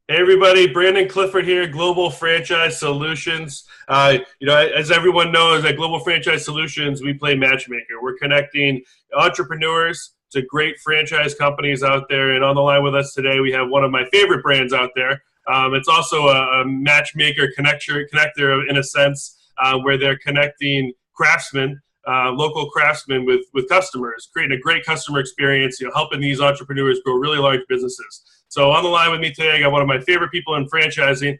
Hey everybody, Brandon Clifford here, Global Franchise Solutions. As everyone knows, at Global Franchise Solutions, we play matchmaker. We're connecting entrepreneurs to great franchise companies out there. And on the line with us today, we have one of my favorite brands out there. It's also a matchmaker connector in a sense, where they're connecting craftsmen, local craftsmen with customers, creating a great customer experience, helping these entrepreneurs grow really large businesses. So on the line with me today, I got one of my favorite people in franchising,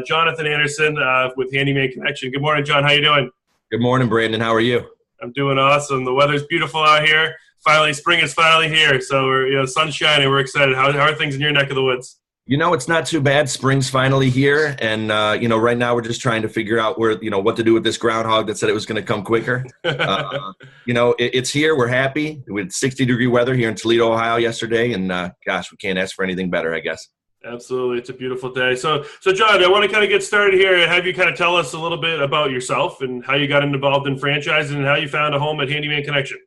Jonathan Anderson with Handyman Connection. Good morning, John. How you doing? Good morning, Brandon. How are you? I'm doing awesome. The weather's beautiful out here. Finally, spring is finally here. So sun's shining. We're excited. How are things in your neck of the woods? It's not too bad. Spring's finally here. And, right now we're just trying to figure out what to do with this groundhog that said it was going to come quicker. It's here. We're happy with 60-degree weather here in Toledo, Ohio yesterday. And gosh, we can't ask for anything better, I guess. Absolutely. It's a beautiful day. So John, I want to kind of get started here and have you kind of tell us a little bit about yourself and how you got involved in franchising and how you found a home at Handyman Connection.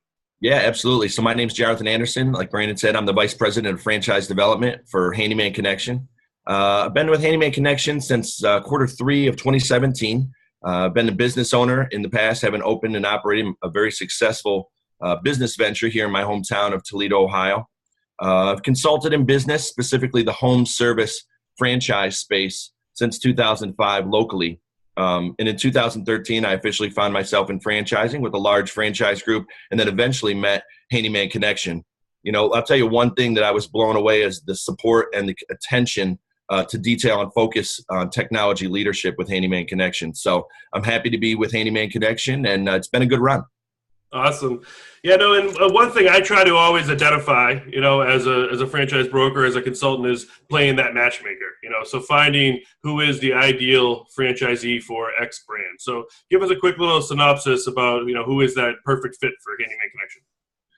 Yeah, absolutely. So my name's Jonathan Anderson. Like Brandon said, I'm the Vice President of Franchise Development for Handyman Connection. I've been with Handyman Connection since Q3 of 2017. I've been a business owner in the past, having opened and operated a very successful business venture here in my hometown of Toledo, Ohio. I've consulted in business, specifically the home service franchise space, since 2005 locally. And in 2013, I officially found myself in franchising with a large franchise group and then eventually met Handyman Connection. I'll tell you one thing that I was blown away is the support and the attention to detail and focus on technology leadership with Handyman Connection. So I'm happy to be with Handyman Connection, and it's been a good run. Awesome. Yeah, no, and one thing I try to always identify, as a franchise broker, as a consultant, is playing that matchmaker, so finding who is the ideal franchisee for X brand. So give us a quick little synopsis about, who is that perfect fit for Handyman Connection.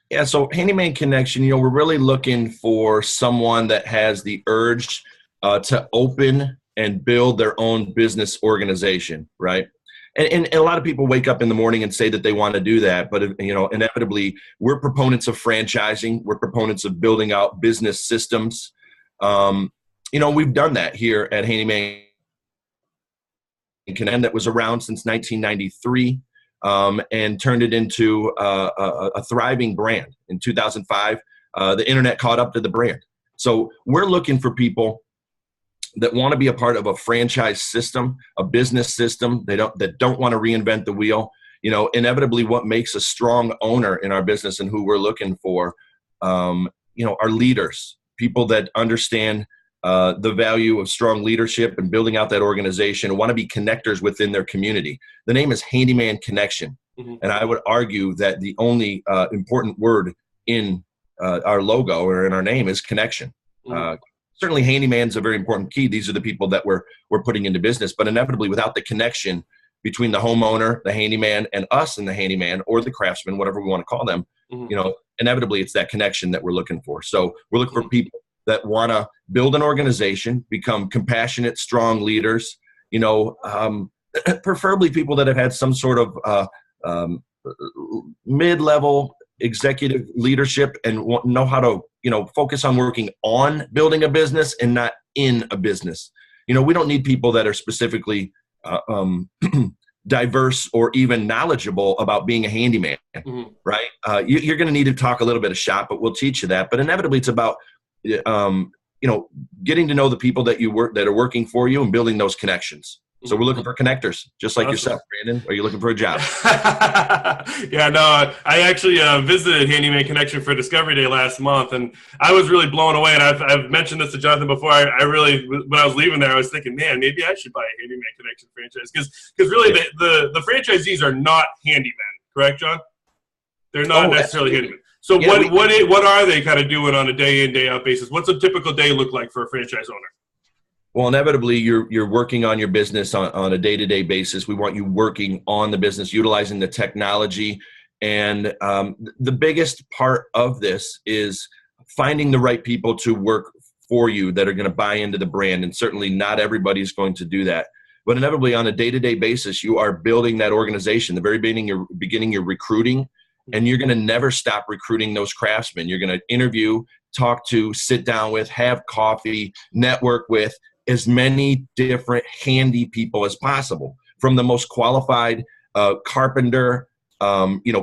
Yeah, so Handyman Connection, we're really looking for someone that has the urge to open and build their own business organization, right? And a lot of people wake up in the morning and say that they want to do that. But, inevitably, we're proponents of franchising. We're proponents of building out business systems. We've done that here at Handyman Connection that was around since 1993 and turned it into a thriving brand. In 2005, the internet caught up to the brand. So we're looking for people that want to be a part of a franchise system, a business system. That don't want to reinvent the wheel. Inevitably, what makes a strong owner in our business and who we're looking for, are leaders, people that understand the value of strong leadership and building out that organization and want to be connectors within their community. The name is Handyman Connection. Mm-hmm. And I would argue that the only important word in our logo or in our name is connection. Mm-hmm. Certainly, handyman's a very important key. These are the people that we're putting into business. But inevitably, without the connection between the homeowner, the handyman, and us and the handyman or the craftsman, whatever we want to call them, mm-hmm. Inevitably, it's that connection that we're looking for. So we're looking for people that want to build an organization, become compassionate, strong leaders, preferably people that have had some sort of mid-level executive leadership and know how to focus on working on building a business and not in a business. We don't need people that are specifically diverse or even knowledgeable about being a handyman, mm-hmm. right? You're going to need to talk a little bit of shop, but we'll teach you that. But inevitably, it's about getting to know the people that are working for you and building those connections. So we're looking for connectors, just like yourself, Brandon. Are you looking for a job? Yeah, no, I actually visited Handyman Connection for Discovery Day last month, and I was really blown away. And I've mentioned this to Jonathan before. I really, when I was leaving there, I was thinking, man, maybe I should buy a Handyman Connection franchise because really the franchisees are not handymen, correct, John? They're not necessarily handymen. So what are they kind of doing on a day in, day out basis? What's a typical day look like for a franchise owner? Well, inevitably, you're working on your business on a day-to-day basis. We want you working on the business, utilizing the technology. And the biggest part of this is finding the right people to work for you that are going to buy into the brand. And certainly not everybody's going to do that. But inevitably, on a day-to-day basis, you are building that organization. The very beginning, you're recruiting. And you're going to never stop recruiting those craftsmen. You're going to interview, talk to, sit down with, have coffee, network with, as many different handy people as possible, from the most qualified carpenter,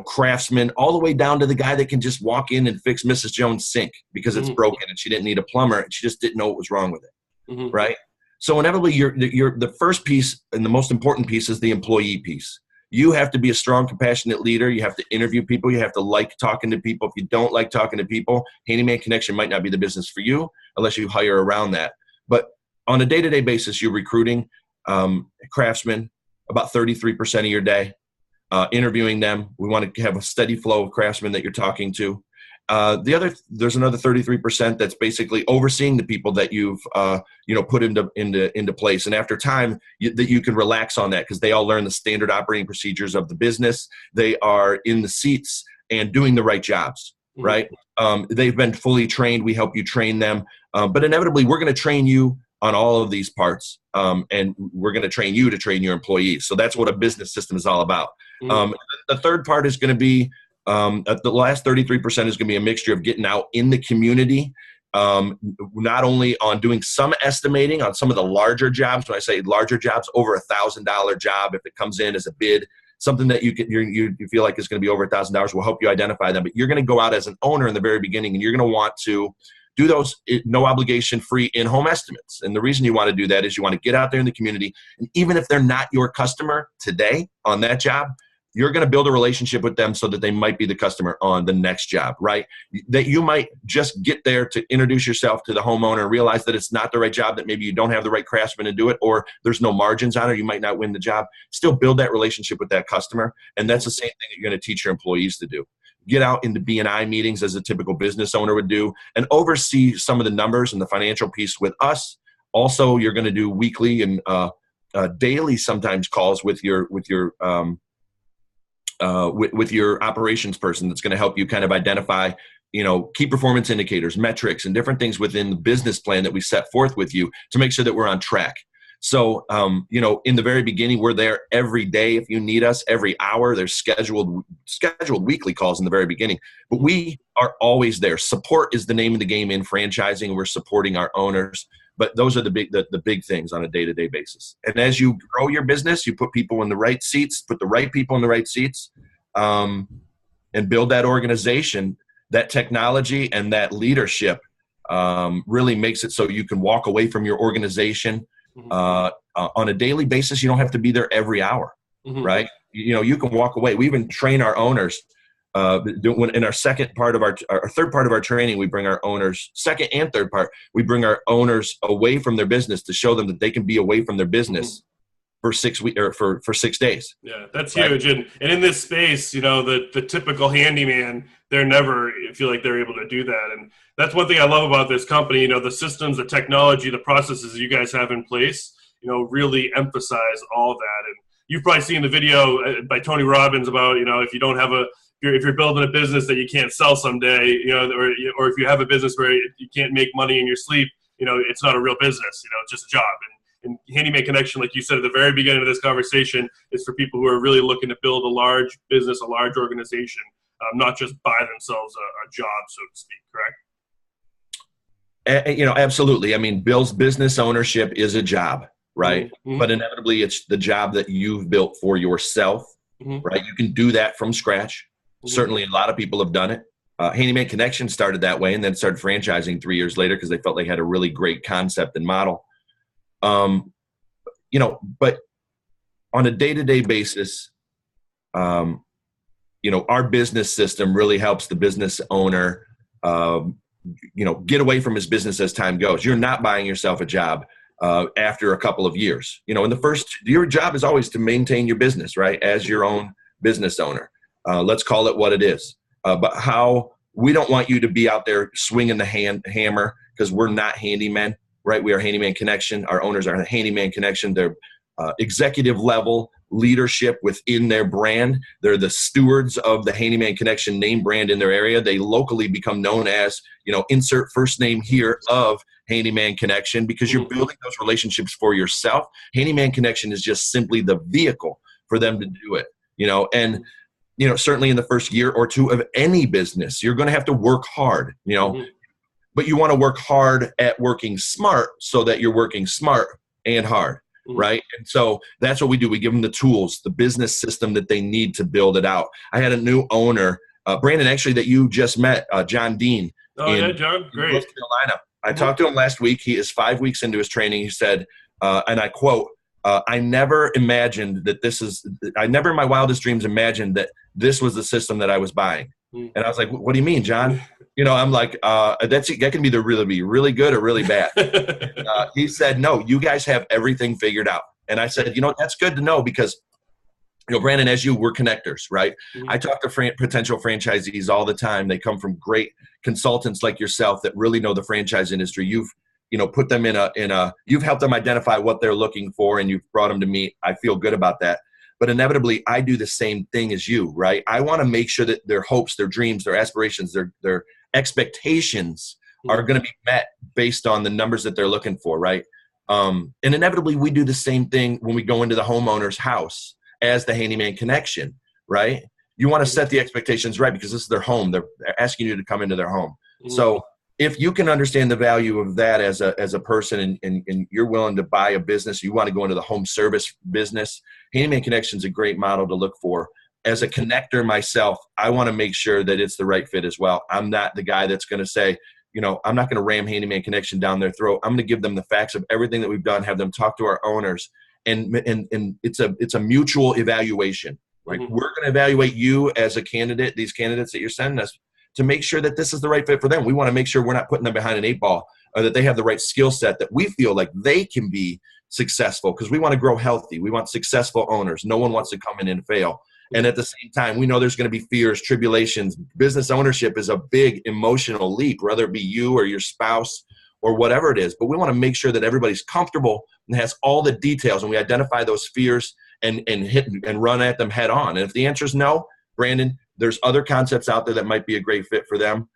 craftsman, all the way down to the guy that can just walk in and fix Mrs. Jones' sink because it's broken and she didn't need a plumber and she just didn't know what was wrong with it, right? So inevitably, you're the first piece and the most important piece is the employee piece. You have to be a strong, compassionate leader. You have to interview people. You have to like talking to people. If you don't like talking to people, Handyman Connection might not be the business for you unless you hire around that. But on a day-to-day basis, you're recruiting craftsmen about 33% of your day, interviewing them. We want to have a steady flow of craftsmen that you're talking to. There's another 33% that's basically overseeing the people that you've put into place. And after time, that you can relax on that because they all learn the standard operating procedures of the business. They are in the seats and doing the right jobs, right? They've been fully trained. We help you train them. But inevitably, we're going to train you on all of these parts, and we're going to train you to train your employees. So that's what a business system is all about. The third part is going to be the last 33% is going to be a mixture of getting out in the community, not only on doing some estimating on some of the larger jobs. When I say larger jobs, over $1,000 job, if it comes in as a bid, something that you feel like is going to be over $1,000, we'll help you identify them. But you're going to go out as an owner in the very beginning, and you're going to want to do those no obligation free in-home estimates. And the reason you want to do that is you want to get out there in the community. And even if they're not your customer today on that job, you're going to build a relationship with them so that they might be the customer on the next job, right? That you might just get there to introduce yourself to the homeowner and realize that it's not the right job, that maybe you don't have the right craftsman to do it, or there's no margins on it, you might not win the job. Still build that relationship with that customer. And that's the same thing that you're going to teach your employees to do. Get out into B&I meetings as a typical business owner would do and oversee some of the numbers and the financial piece with us. Also, you're going to do weekly and daily sometimes calls with your operations person that's going to help you kind of identify, key performance indicators, metrics, and different things within the business plan that we set forth with you to make sure that we're on track. So, in the very beginning, we're there every day. If you need us, every hour, there's scheduled weekly calls in the very beginning, but we are always there. Support is the name of the game in franchising. We're supporting our owners, but those are the big things on a day-to-day basis. And as you grow your business, you put people in the right seats, put the right people in the right seats, and build that organization. That technology and that leadership really makes it so you can walk away from your organization on a daily basis. You don't have to be there every hour, right? You can walk away. We even train our owners. In our second part of our third part of our training, we bring our owners, second and third part, we bring our owners away from their business to show them that they can be away from their business for 6 weeks or for 6 days. Yeah, that's huge. And in this space, the typical handyman, they're never feel like they're able to do that. And that's one thing I love about this company. The systems, the technology, the processes you guys have in place, really emphasize all that. And you've probably seen the video by Tony Robbins about, if you don't have if you're building a business that you can't sell someday, or if you have a business where you can't make money in your sleep, it's not a real business. It's just a job. And Handyman Connection, like you said at the very beginning of this conversation, is for people who are really looking to build a large business, a large organization, not just buy themselves a job, so to speak. Correct? Absolutely. I mean, Bill's business ownership is a job, right? But inevitably, it's the job that you've built for yourself, right? You can do that from scratch. Certainly, a lot of people have done it. Handyman Connection started that way and then started franchising 3 years later because they felt they had a really great concept and model. But on a day-to-day basis, our business system really helps the business owner, get away from his business as time goes. You're not buying yourself a job after a couple of years. Your job is always to maintain your business, right? As your own business owner. Let's call it what it is. But we don't want you to be out there swinging the hammer because we're not handymen, right? We are Handyman Connection. Our owners are Handyman Connection. They're executive level leadership within their brand. They're the stewards of the Handyman Connection name brand in their area. They locally become known as, insert first name here of Handyman Connection because you're building those relationships for yourself. Handyman Connection is just simply the vehicle for them to do it, and certainly in the first year or two of any business, you're going to have to work hard. but you want to work hard at working smart so that you're working smart and hard, right? And so that's what we do. We give them the tools, the business system that they need to build it out. I had a new owner, Brandon, actually, that you just met, John Dean. Oh, yeah, John, great. North Carolina. I talked to him last week. He is 5 weeks into his training. He said, and I quote, I never imagined that I never in my wildest dreams imagined that this was the system that I was buying. And I was like, what do you mean, John? I'm like, that can either really be really good or really bad. He said, no, you guys have everything figured out. And I said, that's good to know because, Brandon, as we're connectors, right? I talk to potential franchisees all the time. They come from great consultants like yourself that really know the franchise industry. You've put them you've helped them identify what they're looking for and you've brought them to me. I feel good about that. But inevitably, I do the same thing as you, right? I want to make sure that their hopes, their dreams, their aspirations, their expectations are going to be met based on the numbers that they're looking for, right? And inevitably, we do the same thing when we go into the homeowner's house as the Handyman Connection, right? You want to set the expectations right because this is their home. They're asking you to come into their home. So if you can understand the value of that as a person and you're willing to buy a business, you want to go into the home service business, Handyman Connection is a great model to look for. As a connector myself, I want to make sure that it's the right fit as well. I'm not the guy that's going to say, I'm not going to ram Handyman Connection down their throat. I'm going to give them the facts of everything that we've done, have them talk to our owners, and it's a mutual evaluation. Like we're going to evaluate you as a candidate, these candidates that you're sending us, to make sure that this is the right fit for them. We want to make sure we're not putting them behind an 8-ball or that they have the right skill set that we feel like they can be successful because we want to grow healthy. We want successful owners. No one wants to come in and fail. And at the same time, we know there's going to be fears, tribulations. Business ownership is a big emotional leap, whether it be you or your spouse or whatever it is. But we want to make sure that everybody's comfortable and has all the details and we identify those fears and hit and run at them head on. And if the answer is no, Brandon, there's other concepts out there that might be a great fit for them.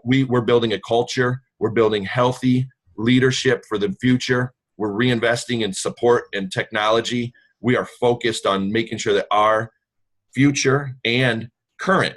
We're building a culture. We're building healthy leadership for the future. We're reinvesting in support and technology. We are focused on making sure that our future and current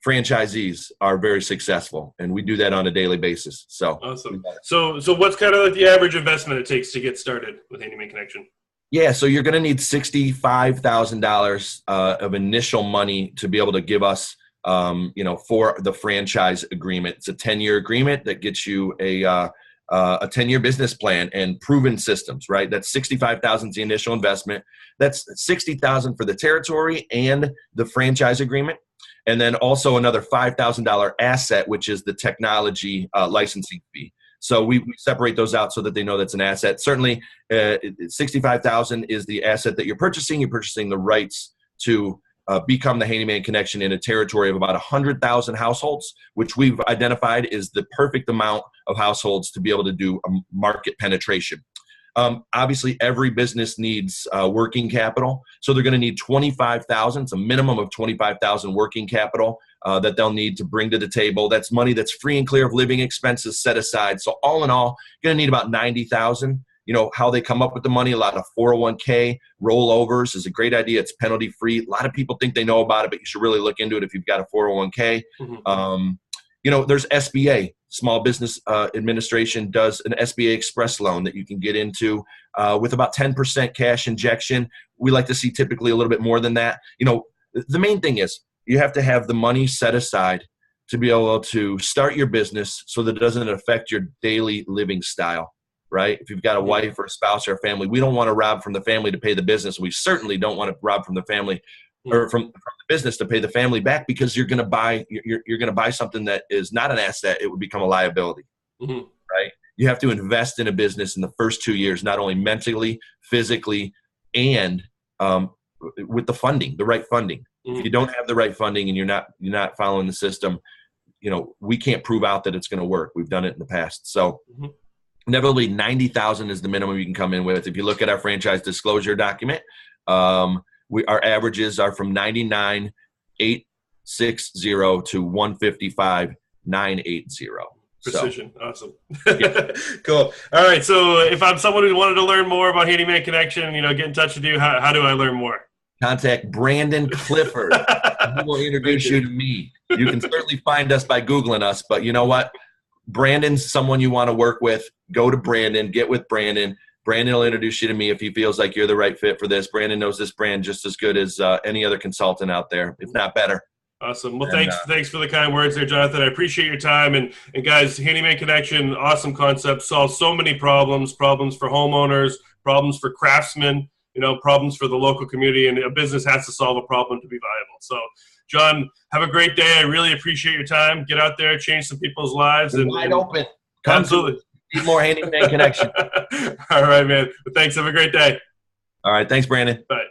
franchisees are very successful, and we do that on a daily basis. So awesome. So what's kind of like the average investment it takes to get started with Handyman Connection? Yeah, so you're going to need $65,000 of initial money to be able to give us, for the franchise agreement. It's a 10-year agreement that gets you a 10-year business plan and proven systems, right? That's $65,000 is the initial investment. That's $60,000 for the territory and the franchise agreement. And then also another $5,000 asset, which is the technology licensing fee. So we separate those out so that they know that's an asset. Certainly, $65,000 is the asset that you're purchasing. You're purchasing the rights to become the Handyman Connection in a territory of about 100,000 households, which we've identified is the perfect amount of households to be able to do a market penetration. Obviously, every business needs working capital. So they're going to need $25,000. It's a minimum of $25,000 working capital that they'll need to bring to the table. That's money that's free and clear of living expenses set aside. So all in all, you're going to need about $90,000. How they come up with the money, a lot of 401k rollovers is a great idea. It's penalty free. A lot of people think they know about it, but you should really look into it if you've got a 401k. There's SBA. Small Business Administration does an SBA Express loan that you can get into with about 10% cash injection. We like to see typically a little bit more than that. The main thing is you have to have the money set aside to be able to start your business so that it doesn't affect your daily living style, right? If you've got a wife or a spouse or a family, we don't want to rob from the family to pay the business. We certainly don't want to rob from the family or from the business to pay the family back because you're going to buy something that is not an asset. It would become a liability, right? You have to invest in a business in the first 2 years, not only mentally, physically, and with the funding, the right funding. If you don't have the right funding and you're not following the system, we can't prove out that it's going to work. We've done it in the past. So inevitably $90,000 is the minimum you can come in with. If you look at our franchise disclosure document, our averages are from 99,860 to 155,980. Precision. So. Awesome. Cool. All right. So if I'm someone who wanted to learn more about Handyman Connection, get in touch with you, how do I learn more? Contact Brandon Clifford. He will introduce you to me. You can certainly find us by Googling us, but you know what? Brandon's someone you want to work with. Go to Brandon, get with Brandon. Brandon will introduce you to me if he feels like you're the right fit for this. Brandon knows this brand just as good as any other consultant out there, if not better. Awesome. Well, thanks for the kind words there, Jonathan. I appreciate your time. And guys, Handyman Connection, awesome concept, solves so many problems for homeowners, problems for craftsmen, problems for the local community, and a business has to solve a problem to be viable. So, John, have a great day. I really appreciate your time. Get out there, change some people's lives. Wide open. Absolutely. Need more Handyman Connection. All right, man. Well, thanks. Have a great day. All right. Thanks, Brandon. Bye.